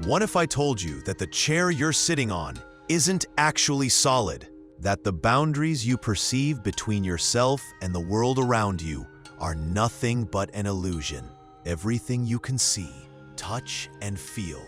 What if I told you that the chair you're sitting on isn't actually solid? That the boundaries you perceive between yourself and the world around you are nothing but an illusion? Everything you can see, touch, and feel,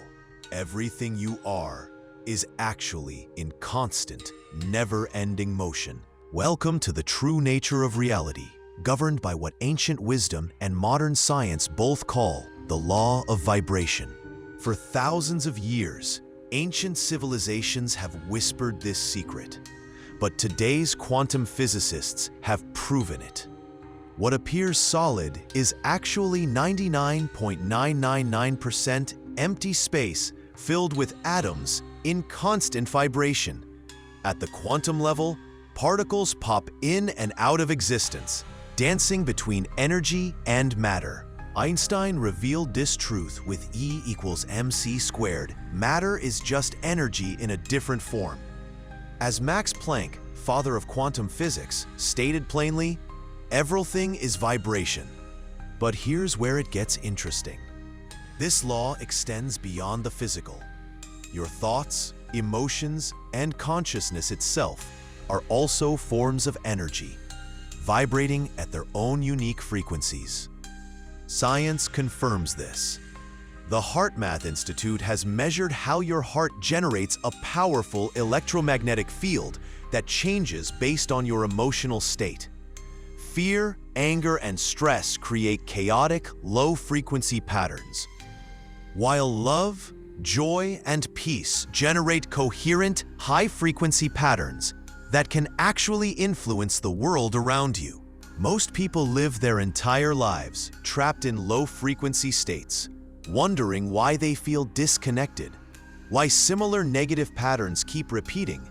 everything you are, is actually in constant, never-ending motion. Welcome to the true nature of reality, governed by what ancient wisdom and modern science both call the law of vibration. For thousands of years, ancient civilizations have whispered this secret, but today's quantum physicists have proven it. What appears solid is actually 99.999% empty space filled with atoms in constant vibration. At the quantum level, particles pop in and out of existence, dancing between energy and matter. Einstein revealed this truth with E equals mc squared. Matter is just energy in a different form. As Max Planck, father of quantum physics, stated plainly, everything is vibration. But here's where it gets interesting. This law extends beyond the physical. Your thoughts, emotions, and consciousness itself are also forms of energy, vibrating at their own unique frequencies. Science confirms this. The HeartMath Institute has measured how your heart generates a powerful electromagnetic field that changes based on your emotional state. Fear, anger, and stress create chaotic, low-frequency patterns, while love, joy, and peace generate coherent, high-frequency patterns that can actually influence the world around you. Most people live their entire lives trapped in low-frequency states, wondering why they feel disconnected, why similar negative patterns keep repeating,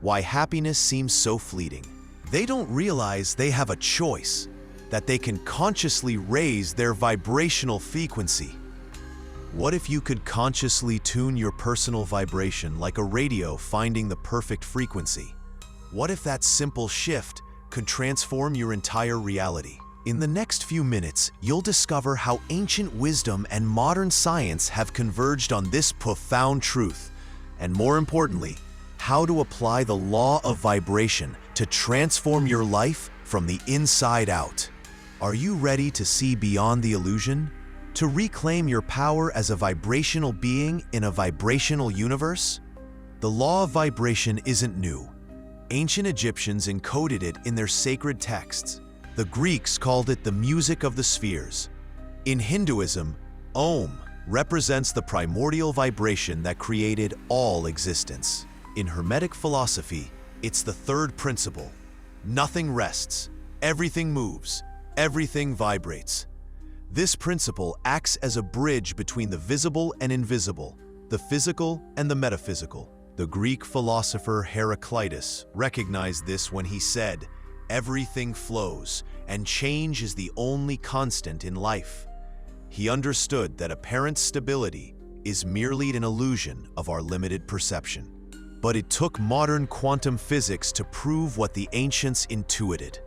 why happiness seems so fleeting. They don't realize they have a choice, that they can consciously raise their vibrational frequency. What if you could consciously tune your personal vibration like a radio finding the perfect frequency? What if that simple shift could transform your entire reality? In the next few minutes, you'll discover how ancient wisdom and modern science have converged on this profound truth, and more importantly, how to apply the law of vibration to transform your life from the inside out. Are you ready to see beyond the illusion? To reclaim your power as a vibrational being in a vibrational universe? The law of vibration isn't new. Ancient Egyptians encoded it in their sacred texts. The Greeks called it the music of the spheres. In Hinduism, Om represents the primordial vibration that created all existence. In Hermetic philosophy, it's the third principle. Nothing rests, everything moves, everything vibrates. This principle acts as a bridge between the visible and invisible, the physical and the metaphysical. The Greek philosopher Heraclitus recognized this when he said, "Everything flows, and change is the only constant in life." He understood that apparent stability is merely an illusion of our limited perception. But it took modern quantum physics to prove what the ancients intuited.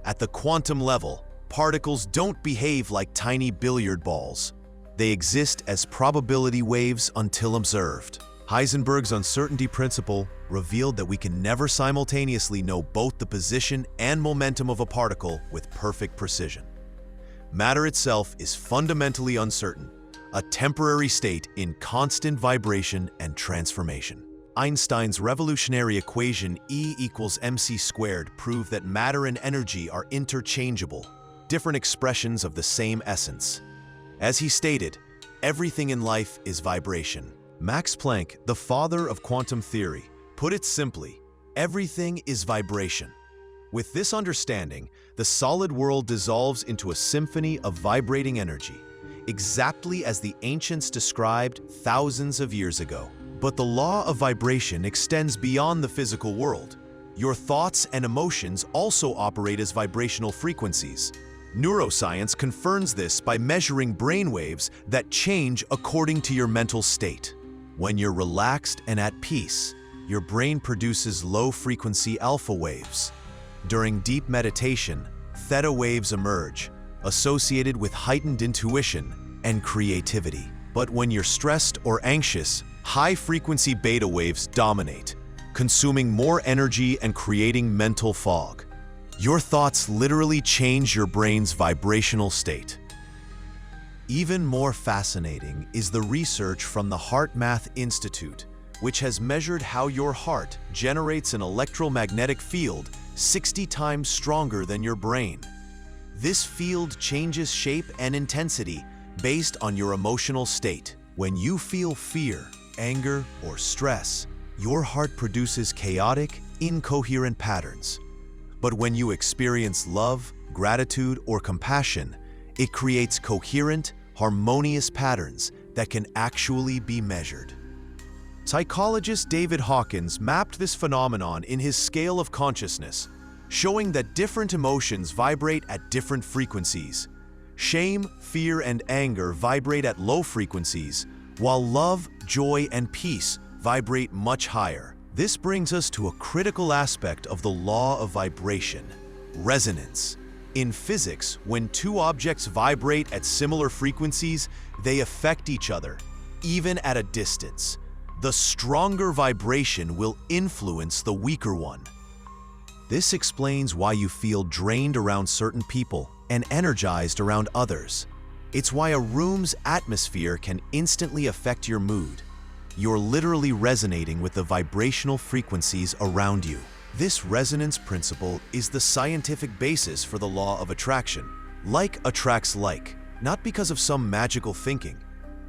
At the quantum level, particles don't behave like tiny billiard balls. They exist as probability waves until observed. Heisenberg's uncertainty principle revealed that we can never simultaneously know both the position and momentum of a particle with perfect precision. Matter itself is fundamentally uncertain, a temporary state in constant vibration and transformation. Einstein's revolutionary equation E equals mc squared proved that matter and energy are interchangeable, different expressions of the same essence. As he stated, everything in life is vibration. Max Planck, the father of quantum theory, put it simply, everything is vibration. With this understanding, the solid world dissolves into a symphony of vibrating energy, exactly as the ancients described thousands of years ago. But the law of vibration extends beyond the physical world. Your thoughts and emotions also operate as vibrational frequencies. Neuroscience confirms this by measuring brainwaves that change according to your mental state. When you're relaxed and at peace, your brain produces low-frequency alpha waves. During deep meditation, theta waves emerge, associated with heightened intuition and creativity. But when you're stressed or anxious, high-frequency beta waves dominate, consuming more energy and creating mental fog. Your thoughts literally change your brain's vibrational state. Even more fascinating is the research from the HeartMath Institute, which has measured how your heart generates an electromagnetic field 60 times stronger than your brain. This field changes shape and intensity based on your emotional state. When you feel fear, anger, or stress, your heart produces chaotic, incoherent patterns. But when you experience love, gratitude, or compassion, it creates coherent, harmonious patterns that can actually be measured. Psychologist David Hawkins mapped this phenomenon in his scale of consciousness, showing that different emotions vibrate at different frequencies. Shame, fear, and anger vibrate at low frequencies, while love, joy, and peace vibrate much higher. This brings us to a critical aspect of the law of vibration: resonance. In physics, when two objects vibrate at similar frequencies, they affect each other, even at a distance. The stronger vibration will influence the weaker one. This explains why you feel drained around certain people and energized around others. It's why a room's atmosphere can instantly affect your mood. You're literally resonating with the vibrational frequencies around you. This resonance principle is the scientific basis for the law of attraction. Like attracts like, not because of some magical thinking,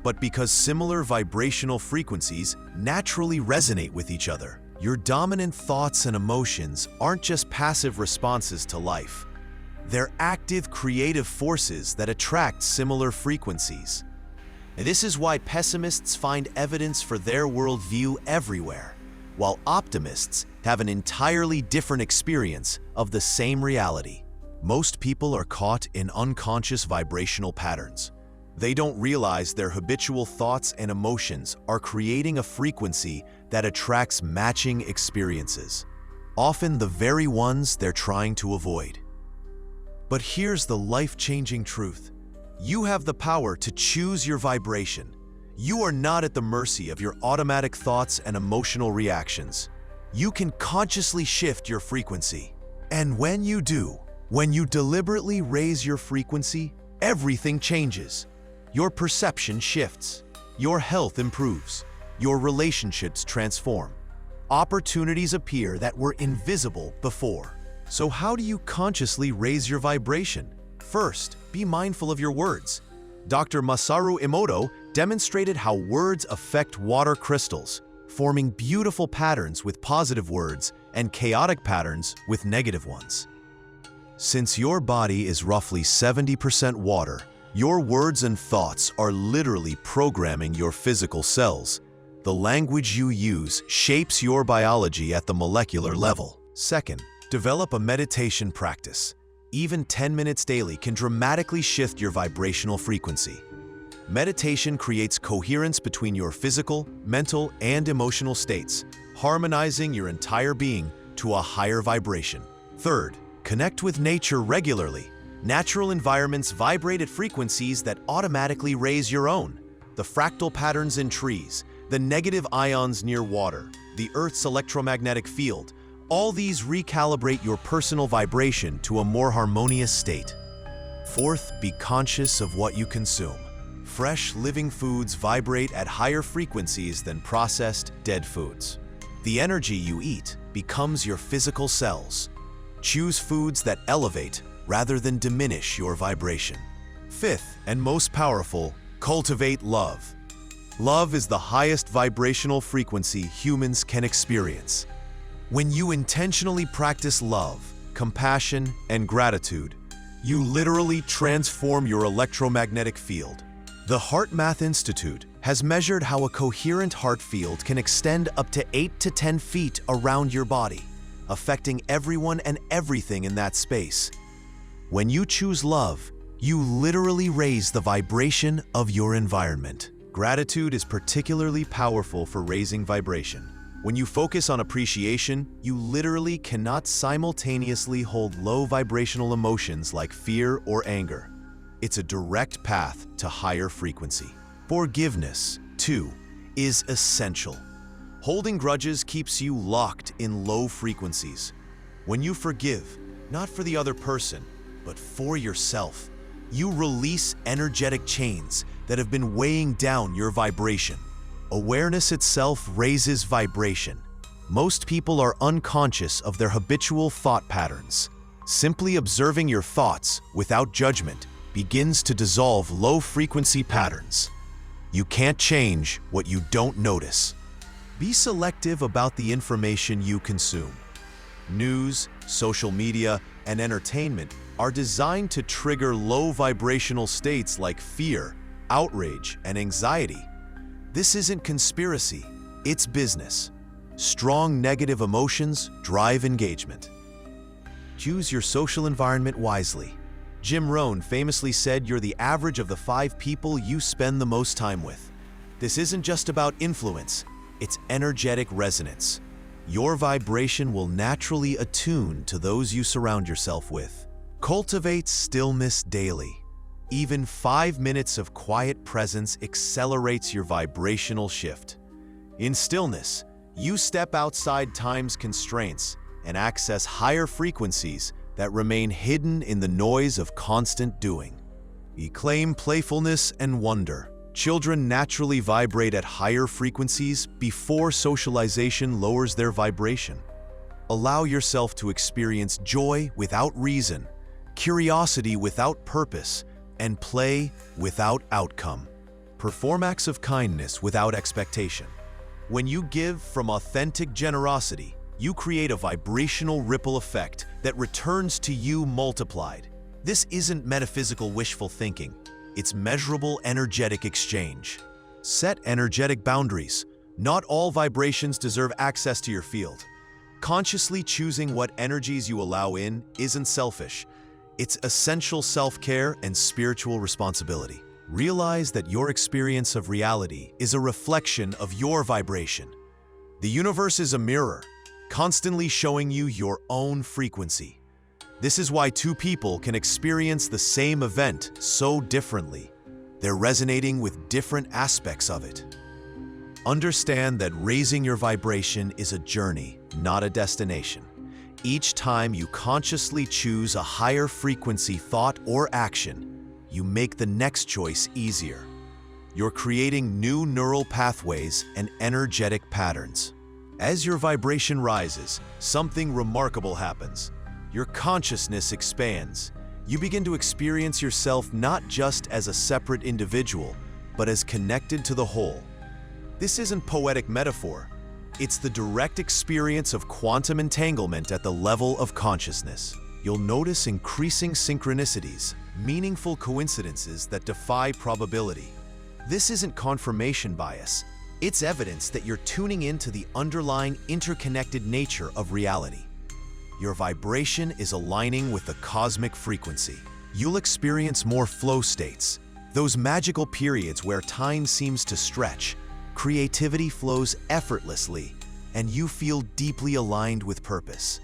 but because similar vibrational frequencies naturally resonate with each other. Your dominant thoughts and emotions aren't just passive responses to life. They're active, creative forces that attract similar frequencies. And this is why pessimists find evidence for their worldview everywhere, while optimists have an entirely different experience of the same reality. Most people are caught in unconscious vibrational patterns. They don't realize their habitual thoughts and emotions are creating a frequency that attracts matching experiences, often the very ones they're trying to avoid. But here's the life-changing truth. You have the power to choose your vibration. You are not at the mercy of your automatic thoughts and emotional reactions. You can consciously shift your frequency. And when you do, when you deliberately raise your frequency, everything changes. Your perception shifts. Your health improves. Your relationships transform. Opportunities appear that were invisible before. So how do you consciously raise your vibration? First, be mindful of your words. Dr. Masaru Emoto demonstrated how words affect water crystals, forming beautiful patterns with positive words and chaotic patterns with negative ones. Since your body is roughly 70% water, your words and thoughts are literally programming your physical cells. The language you use shapes your biology at the molecular level. Second, develop a meditation practice. Even 10 minutes daily can dramatically shift your vibrational frequency. Meditation creates coherence between your physical, mental, and emotional states, harmonizing your entire being to a higher vibration. Third, connect with nature regularly. Natural environments vibrate at frequencies that automatically raise your own. The fractal patterns in trees, the negative ions near water, the Earth's electromagnetic field, all these recalibrate your personal vibration to a more harmonious state. Fourth, be conscious of what you consume. Fresh, living foods vibrate at higher frequencies than processed, dead foods. The energy you eat becomes your physical cells. Choose foods that elevate rather than diminish your vibration. Fifth, and most powerful, cultivate love. Love is the highest vibrational frequency humans can experience. When you intentionally practice love, compassion, and gratitude, you literally transform your electromagnetic field. The HeartMath Institute has measured how a coherent heart field can extend up to 8 to 10 feet around your body, affecting everyone and everything in that space. When you choose love, you literally raise the vibration of your environment. Gratitude is particularly powerful for raising vibration. When you focus on appreciation, you literally cannot simultaneously hold low vibrational emotions like fear or anger. It's a direct path to higher frequency. Forgiveness, too, is essential. Holding grudges keeps you locked in low frequencies. When you forgive, not for the other person, but for yourself, you release energetic chains that have been weighing down your vibration. Awareness itself raises vibration. Most people are unconscious of their habitual thought patterns. Simply observing your thoughts without judgment begins to dissolve low-frequency patterns. You can't change what you don't notice. Be selective about the information you consume. News, social media, and entertainment are designed to trigger low vibrational states like fear, outrage, and anxiety. This isn't conspiracy, it's business. Strong negative emotions drive engagement. Choose your social environment wisely. Jim Rohn famously said you're the average of the 5 people you spend the most time with. This isn't just about influence, it's energetic resonance. Your vibration will naturally attune to those you surround yourself with. Cultivate stillness daily. Even 5 minutes of quiet presence accelerates your vibrational shift. In stillness, you step outside time's constraints and access higher frequencies that remain hidden in the noise of constant doing. Claim playfulness and wonder. Children naturally vibrate at higher frequencies before socialization lowers their vibration. Allow yourself to experience joy without reason, curiosity without purpose, and play without outcome. Perform acts of kindness without expectation. When you give from authentic generosity, you create a vibrational ripple effect that returns to you multiplied. This isn't metaphysical wishful thinking. It's measurable energetic exchange. Set energetic boundaries. Not all vibrations deserve access to your field. Consciously choosing what energies you allow in isn't selfish. It's essential self-care and spiritual responsibility. Realize that your experience of reality is a reflection of your vibration. The universe is a mirror, constantly showing you your own frequency. This is why 2 people can experience the same event so differently. They're resonating with different aspects of it. Understand that raising your vibration is a journey, not a destination. Each time you consciously choose a higher frequency thought or action, you make the next choice easier. You're creating new neural pathways and energetic patterns. As your vibration rises, something remarkable happens. Your consciousness expands. You begin to experience yourself not just as a separate individual, but as connected to the whole. This isn't poetic metaphor. It's the direct experience of quantum entanglement at the level of consciousness. You'll notice increasing synchronicities, meaningful coincidences that defy probability. This isn't confirmation bias. It's evidence that you're tuning into the underlying interconnected nature of reality. Your vibration is aligning with the cosmic frequency. You'll experience more flow states, those magical periods where time seems to stretch, creativity flows effortlessly, and you feel deeply aligned with purpose.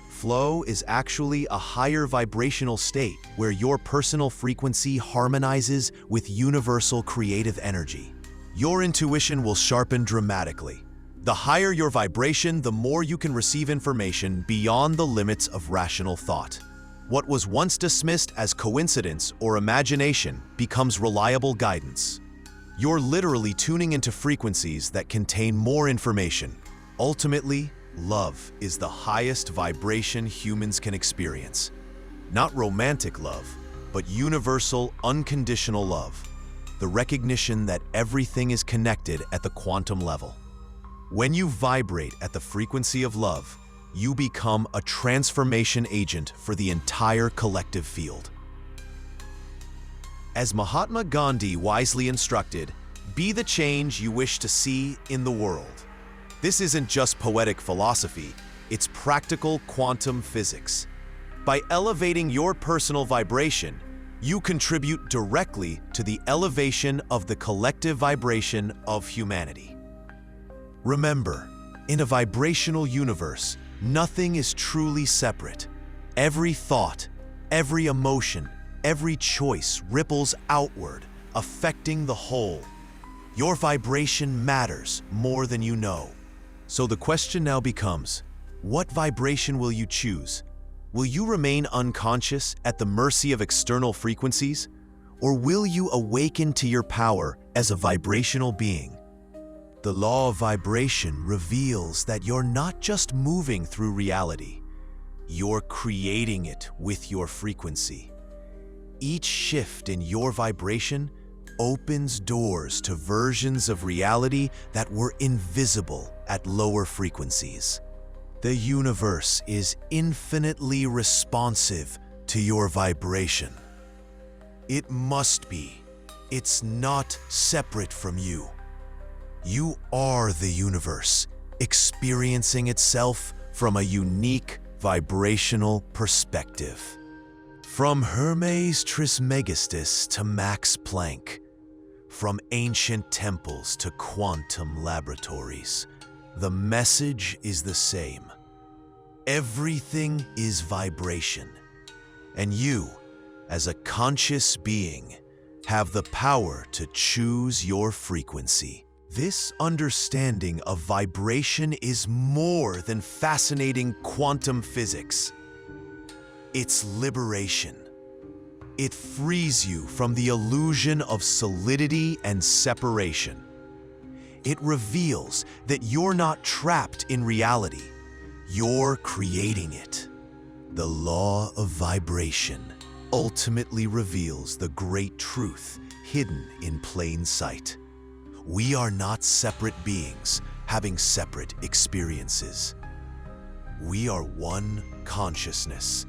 Flow is actually a higher vibrational state where your personal frequency harmonizes with universal creative energy. Your intuition will sharpen dramatically. The higher your vibration, the more you can receive information beyond the limits of rational thought. What was once dismissed as coincidence or imagination becomes reliable guidance. You're literally tuning into frequencies that contain more information. Ultimately, love is the highest vibration humans can experience. Not romantic love, but universal, unconditional love. The recognition that everything is connected at the quantum level. When you vibrate at the frequency of love, you become a transformation agent for the entire collective field. As Mahatma Gandhi wisely instructed, be the change you wish to see in the world. This isn't just poetic philosophy, it's practical quantum physics. By elevating your personal vibration, you contribute directly to the elevation of the collective vibration of humanity. Remember, in a vibrational universe, nothing is truly separate. Every thought, every emotion, every choice ripples outward, affecting the whole. Your vibration matters more than you know. So the question now becomes, what vibration will you choose? Will you remain unconscious at the mercy of external frequencies? Or will you awaken to your power as a vibrational being? The law of vibration reveals that you're not just moving through reality, you're creating it with your frequency. Each shift in your vibration opens doors to versions of reality that were invisible at lower frequencies. The universe is infinitely responsive to your vibration. It must be. It's not separate from you. You are the universe, experiencing itself from a unique vibrational perspective. From Hermes Trismegistus to Max Planck, from ancient temples to quantum laboratories, the message is the same. Everything is vibration, and you, as a conscious being, have the power to choose your frequency. This understanding of vibration is more than fascinating quantum physics. It's liberation. It frees you from the illusion of solidity and separation. It reveals that you're not trapped in reality. You're creating it. The law of vibration ultimately reveals the great truth hidden in plain sight. We are not separate beings having separate experiences. We are one consciousness,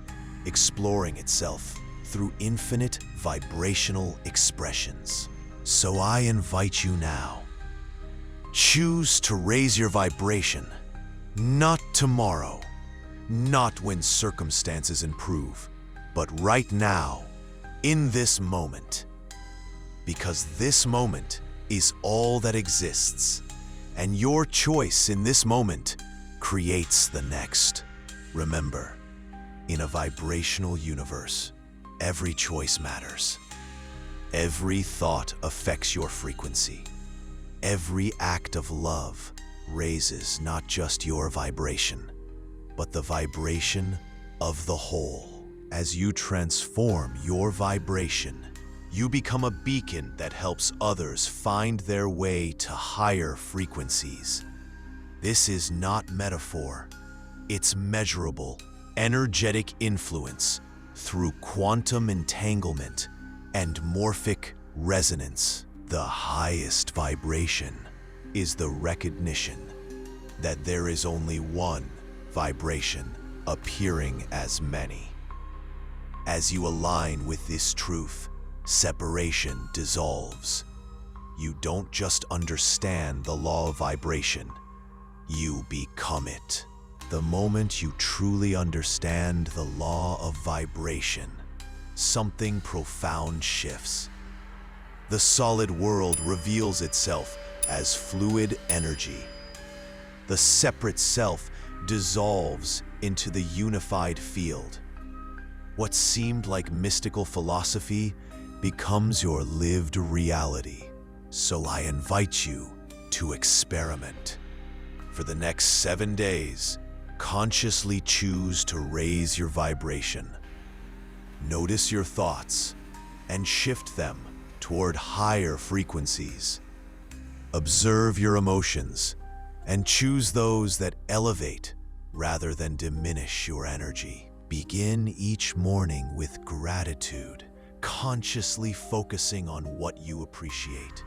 exploring itself through infinite vibrational expressions. So I invite you now. Choose to raise your vibration, not tomorrow, not when circumstances improve, but right now, in this moment. Because this moment is all that exists, and your choice in this moment creates the next. Remember, in a vibrational universe, every choice matters. Every thought affects your frequency. Every act of love raises not just your vibration, but the vibration of the whole. As you transform your vibration, you become a beacon that helps others find their way to higher frequencies. This is not metaphor. It's measurable, energetic influence through quantum entanglement and morphic resonance. The highest vibration is the recognition that there is only one vibration appearing as many. As you align with this truth, separation dissolves. You don't just understand the law of vibration, you become it. The moment you truly understand the law of vibration, something profound shifts. The solid world reveals itself as fluid energy. The separate self dissolves into the unified field. What seemed like mystical philosophy becomes your lived reality. So I invite you to experiment. For the next 7 days, consciously choose to raise your vibration. Notice your thoughts and shift them toward higher frequencies. Observe your emotions and choose those that elevate rather than diminish your energy. Begin each morning with gratitude, consciously focusing on what you appreciate.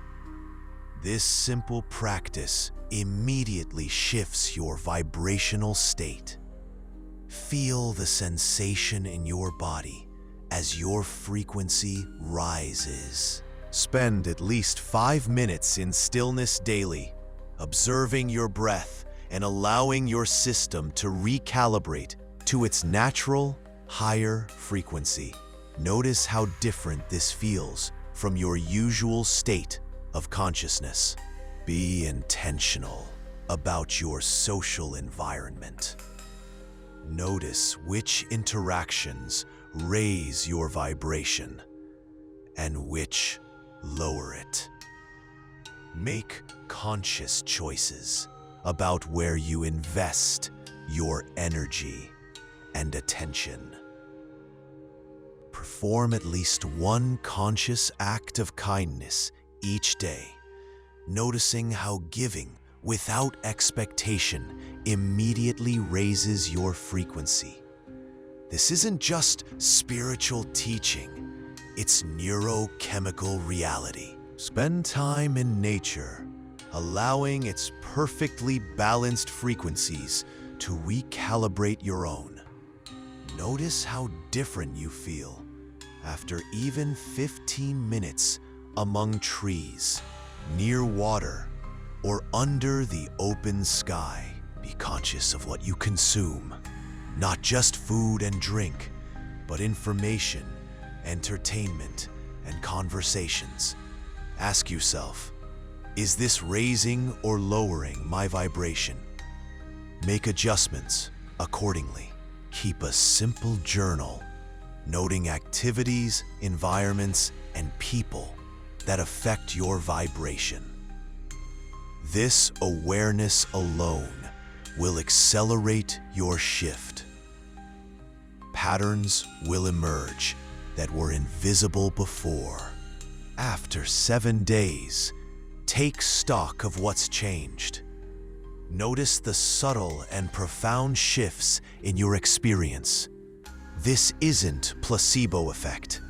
This simple practice immediately shifts your vibrational state. Feel the sensation in your body as your frequency rises. Spend at least 5 minutes in stillness daily, observing your breath and allowing your system to recalibrate to its natural, higher frequency. Notice how different this feels from your usual state of consciousness. Be intentional about your social environment. Notice which interactions raise your vibration and which lower it. Make conscious choices about where you invest your energy and attention. Perform at least one conscious act of kindness each day, noticing how giving without expectation immediately raises your frequency. This isn't just spiritual teaching, it's neurochemical reality. Spend time in nature, allowing its perfectly balanced frequencies to recalibrate your own. Notice how different you feel after even 15 minutes among trees, near water, or under the open sky. Be conscious of what you consume, not just food and drink, but information, entertainment, and conversations. Ask yourself, is this raising or lowering my vibration? Make adjustments accordingly. Keep a simple journal, noting activities, environments, and people that affect your vibration. This awareness alone will accelerate your shift. Patterns will emerge that were invisible before. After 7 days, take stock of what's changed. Notice the subtle and profound shifts in your experience. This isn't placebo effect.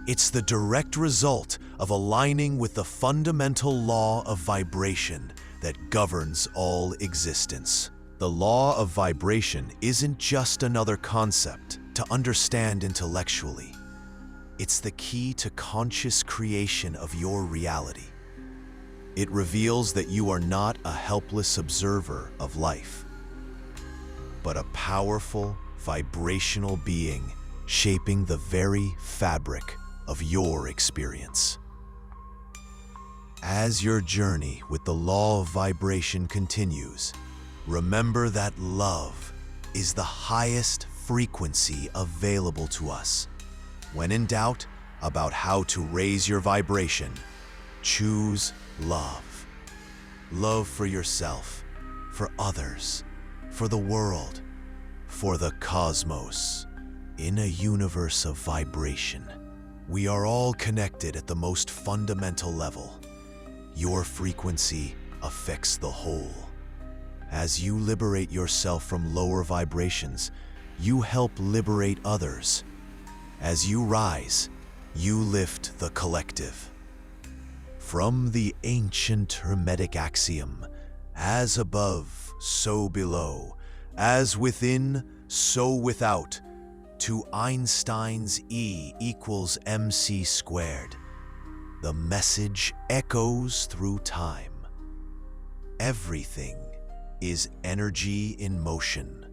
It's the direct result of aligning with the fundamental law of vibration that governs all existence. The law of vibration isn't just another concept to understand intellectually. It's the key to conscious creation of your reality. It reveals that you are not a helpless observer of life, but a powerful, vibrational being shaping the very fabric of your experience. As your journey with the law of vibration continues, remember that love is the highest frequency available to us. When in doubt about how to raise your vibration, choose love. Love for yourself, for others, for the world, for the cosmos. In a universe of vibration, we are all connected at the most fundamental level. Your frequency affects the whole. As you liberate yourself from lower vibrations, you help liberate others. As you rise, you lift the collective. From the ancient Hermetic axiom, as above, so below, as within, so without, to Einstein's E equals mc squared, the message echoes through time. Everything is energy in motion.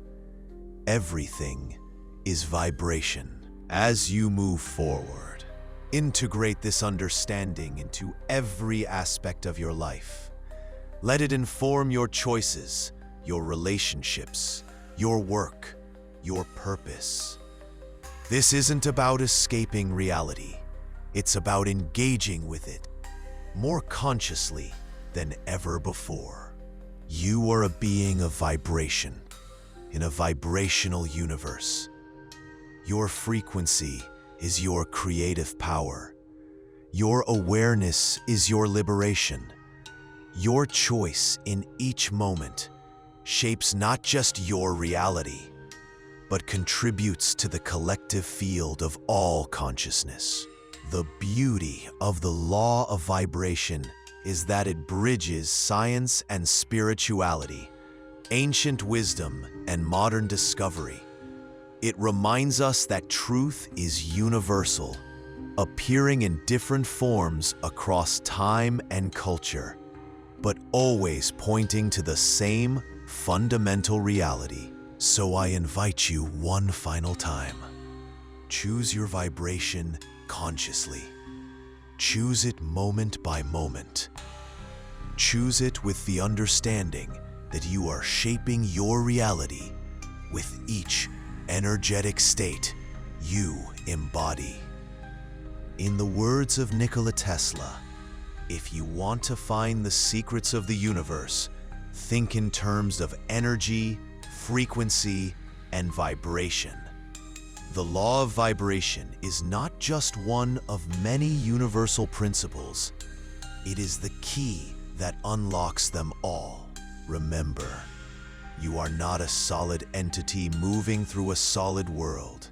Everything is vibration. As you move forward, integrate this understanding into every aspect of your life. Let it inform your choices, your relationships, your work, your purpose. This isn't about escaping reality. It's about engaging with it more consciously than ever before. You are a being of vibration in a vibrational universe. Your frequency is your creative power. Your awareness is your liberation. Your choice in each moment shapes not just your reality, but contributes to the collective field of all consciousness. The beauty of the law of vibration is that it bridges science and spirituality, ancient wisdom and modern discovery. It reminds us that truth is universal, appearing in different forms across time and culture, but always pointing to the same fundamental reality. So I invite you one final time. Choose your vibration consciously. Choose it moment by moment. Choose it with the understanding that you are shaping your reality with each energetic state you embody. In the words of Nikola Tesla, If you want to find the secrets of the universe, think in terms of energy, frequency, and vibration. The law of vibration is not just one of many universal principles. It is the key that unlocks them all. Remember, you are not a solid entity moving through a solid world.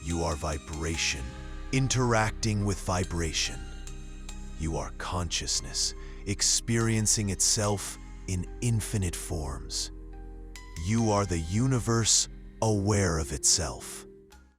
You are vibration, interacting with vibration. You are consciousness, experiencing itself in infinite forms. You are the universe aware of itself.